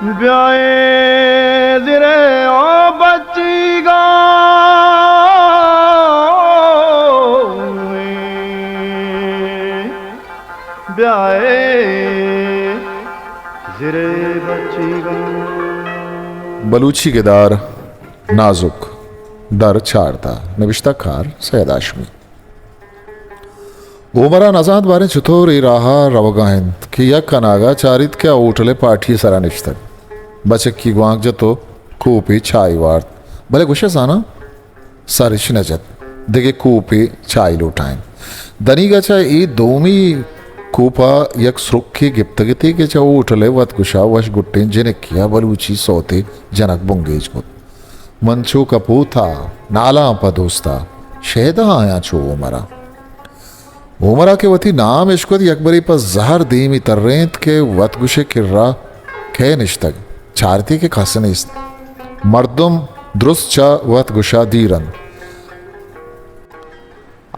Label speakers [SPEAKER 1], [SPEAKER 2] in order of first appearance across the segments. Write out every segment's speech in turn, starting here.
[SPEAKER 1] ब्याए दिरे ओ बच्चीगा ब्याए दिरे बच्चीगा।
[SPEAKER 2] Balochi Heydar नाजुक दर चारता नविश्ता car Syed Ashmi ओमरा नजाद बारे चतुर राहा रवगाहिंद कि यक कनागा चारित क्या ऊटले पाठी सरा निश्तक बचक की ग्वांग जतो कूपी छाई वार्त भले गुशे साना सारिश नजत दिगे कूपी छाई लुटाएं दनी गचा ई दोमी कूपा यक सुरखी गिप्तगिती के चाऊ उठले वत गुशा वश गुट्टें जिने किया बलूची सोते जनक बुंगेज को मंचू कपूथा नाला पदोस्ता शेदा आया छो उमरा के वती नाम इश्कत यकबरी पर जहर दीमी तर्रेंत के वत गुशे किर्रा खे निश्तग चारती के खासन इस्त मर्दुम द्रुस चा वत गुशा दीरन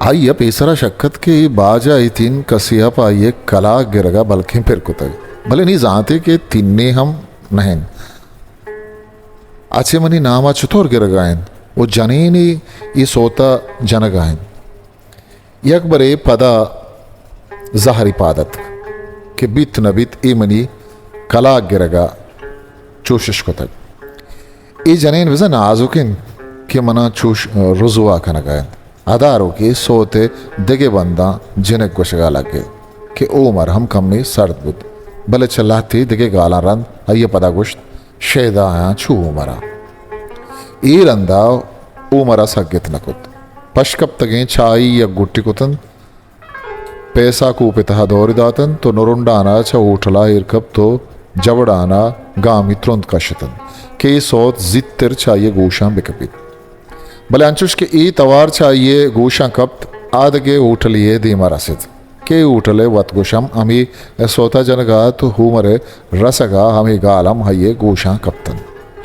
[SPEAKER 2] आइए पेसरा शक्कत के बाजा इतिन कसिया पाइये कला गिरगा बल्कि फिर कुतग भले नहीं जानते के तिन्ने हम नहीं अच्छे मनी नामा चतुर गिरगायन वो जनीनी ये सोता जनगायन यकबरे पदा जहरी पादत के बित नबित इमनी कला गिरगा चूशिश कुतग ई जनेन विजन आजुकिन के मना चूश रुजुआ कनगायन अदारों के सोते दिगे बंदा जिने गुशगा लगे कि उमर हम कमनी सर्द बुद भले चलाती दिगे गाला रंद अये पदा गुश्त शेदा आया छू उमरा ई रंदा उमरा सगित नकुत पशकप तगे छाई या गुट्टी कुतन पैसा कूपितहा दौरिदातन तो नुरुंडाना छ उठला इरकब तो जबड़ाना गामी तुरंत कशतन के सोत जित्तर चाहिए गोशा बिकपित भले अंचुश के ई तवार चाहिए गोशा कप्त आदगे उठलिए दीमा रसित के उठले वत गोशम अमी सोता जनगा तो हुमरे रसगा हमें गालम हये गोशा कप्तन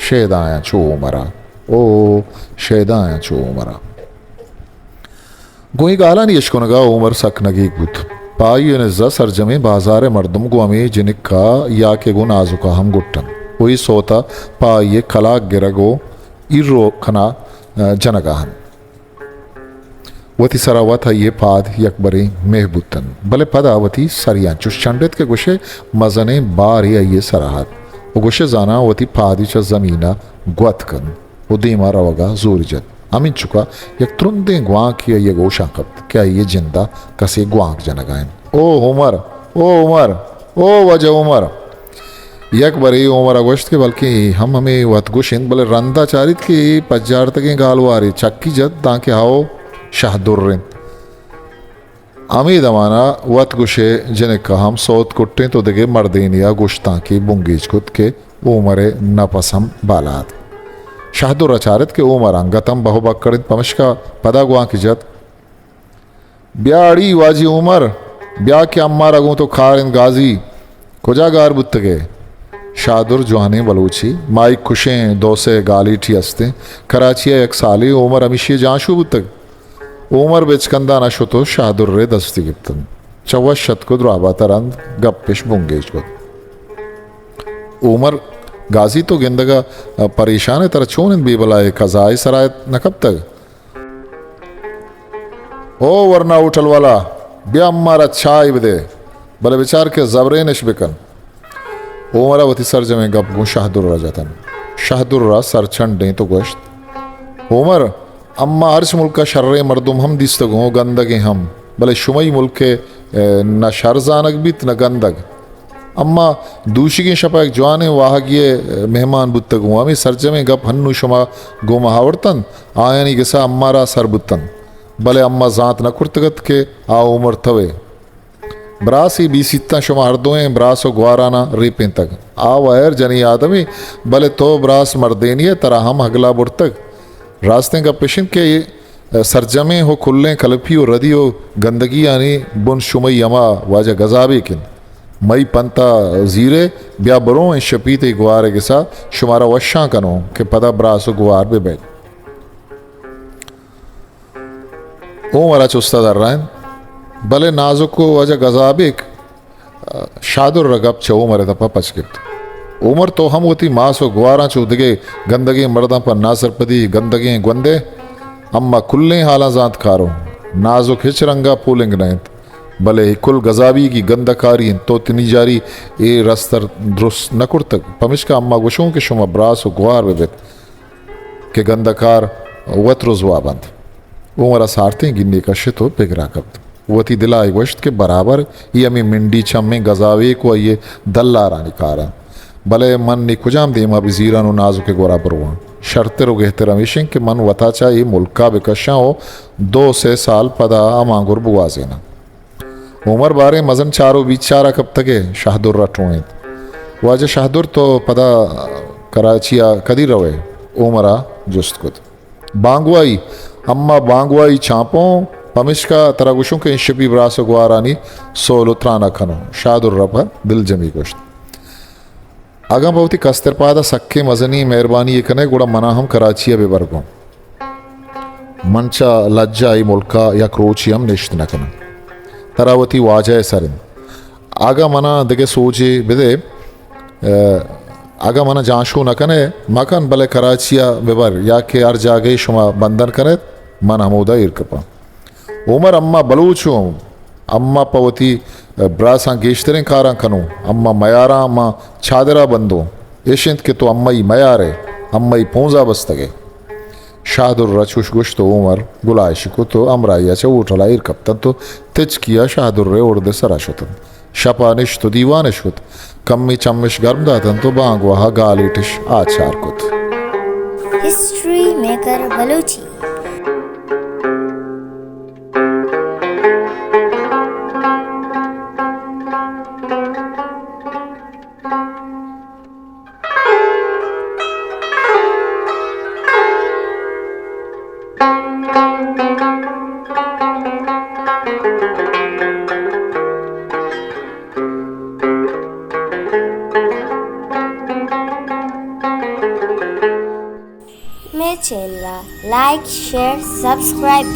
[SPEAKER 2] शेदाया छो मरा ओ शेदाया छो मरा गोई गाला नहीं यशकुनगा उमर सक नगी गुत पाई नजा सरजमे बाजार मर्दम गुआमी जिनिका या के गो नाजुका हम गुट्टन वही सोता पाई खला गिरगो इरो खना जनगाहन वती सरावत है ये पाद यकबरी मेहबूतन भले पदावती सरिया चुश्चंडित के गुशे मजने बार ये सराहत वो गुशे जाना वती पादी च जमीना ग्वतकन वो दीमा रवगा जोरजत अमिन चुका यक तुरंदे ग्वां किया ये गोशा कप्त क्या ये जिंदा कसे ग्वांक जनगायन ओ उमर ओ वजह उमर यक बरी उमर अगोश्त के बल्कि हम हमें वत गुशिंद भले रंदा चारित की पज्जार तक गालवारी चक्की जद ताकि आओ शाहदुर्रिन अमी दमाना वत गुशे जिने का हम सोत कुट्टे तो दिगे मर्दीनिया गुश्ता की बुंगीज खुद के उमरे नपसम बालात शाहदुर अचारत के उमर अंगतम बहुबक्करित पमशका पदा गुआ की जत ब्याड़ी वाजी उमर ब्या के अम्मा रगू तो खारिन गाजी कुजा गार बुत्त गए शादुर जुहाने बलूची माई खुशें दोसे गाली ठी हस्ते कराचिया एक साली उमर अमिशी जाशु बुतक उमर बेचकंदा नशो तो शादुर रे दस्ती गिप्तन चौवा शत को द्राबा तरंद गप्पिश बुंगेज को उमर गाजी तो गिंदगा परेशान है तरह चोन भी बलाए कजाई सरायत न कब तक ओ वरना उठल वाला ब्या अम्मारा छाई बदे भले विचार के जबरे निशबिकन उमरा वती सर जमे गप गु शाहदुर्रा जतन शाहदुर्रा सर छंडे तो गोश्त उमर अम्मा अर्श मुल्क का शर्रे मर्दुम हम दिस्तगो गंदगे हम भले शुमई मुल्क के न शरजानक बीत न गंदग अम्मा दूशी की शपा एक जवान वाहगिए मेहमान बुत्तग हुआ मैं सरजमे गप हन्नु शुमा गो महावर्तन आयनी गिसा अम्मारा सर बुत्तन भले अम्मा जात न कुर्तगत के आ उमर थवे ब्रासी बीसित्ता शुमा हरदोए ब्रासो ग्वाराना रेपें तक आ वैर जनी आदमी भले तो ब्रास मर्देनिय तरह हम अगला बुर्तक रास्ते का पेशन के सरजमे हो खुल्ले कलपी और रदी हो गंदगी आनी बुन शुमई अमा वाजा गजाबे किन मई पंता जीरे ब्या बरो शपीते गुआरे के साथ शुमारा वशा कनो के पदा ब्रासो गुआर पे बैठ ओ मरा चुस्ता दर रहा भले नाजुक को वजह गजाबिक शादुर रगब चो मरे तपा पचकित उमर तो हम होती मास व गुआरा चूदगे गंदगी मर्दा पर नासरपदी गंदगी गुंदे अम्मा कुल्ले हाला जात कारो नाजुक हिच रंगा पूलिंग नैत भले ही कुल गजाबी की गंदकारी तो तिनी जारी ए रस्तर दुरुस्त नकुर तक पमिश का अम्मा गुशों के शुमा ब्रास व गुआर बेबेत के गंदकार वत्रुजवा बंद उमर सारते गिन्नी का शितो बिगरा कब्त वती दिला वश्त के बराबर ये अमी मिंडी चम्मे गजावे को ये दल्ला रानी कारा भले मन ने खुजाम दे मा बिजीरा नो नाजु के गोरा बरुआ शर्ते रो गहते रमेशिंग के मन वताचा ये मुल्का बेकशा हो 2 से साल पदा अमांगुर बुआजेना उमर बारे मजन चारो बिचारा कब तके शाहदुर रटोए वाजे शाहदुर तो पदा कराचिया कदी रवे उमरा जुस्त कुद बांगवाई अम्मा बांगवाई छापों पमिश्का तरागुशों के शपी ब्रासो गुआरानी सोलो त्राना खनो शाहदुर रफा दिल जमी गोश्त आगा बहुत ही कस्तर पादा सक्के मजनी मेहरबानी ये कने गुड़ा मना हम कराची अबे बरगो मंचा लज्जा ई मुल्का या क्रोची हम निश्त न कना तरावती वाजह सरिन आगा मना दगे सोचे बेदे आगा मना जांशो न कने मकन भले कराचिया बेबर या के अर जागे शुमा बंधन करे मन हमोदा इरकपा उमर अम्मा बलूचो अम्मा पवती ब्रासा गेश्तरें कारा कनो अम्मा मयारा अम्मा छादरा बंदो यशंत के तो अम्मा ही मयारे अम्मा ही पोंजा बस्तगे शाहदुर रचुश गुश तो उमर गुलाइश को तो अमराइया चे उठला इरकप्तन तो तिच किया शाहदुर रे उड़दे सराशतन शपानिश तो दीवानिश कुत कम्मी चम्मिश गर्म दातन तो बांग वहा गालिटिश आचार कुत
[SPEAKER 3] हिस्ट्री मेकर बलूची मेरे चैनल लाइक शेयर सब्सक्राइब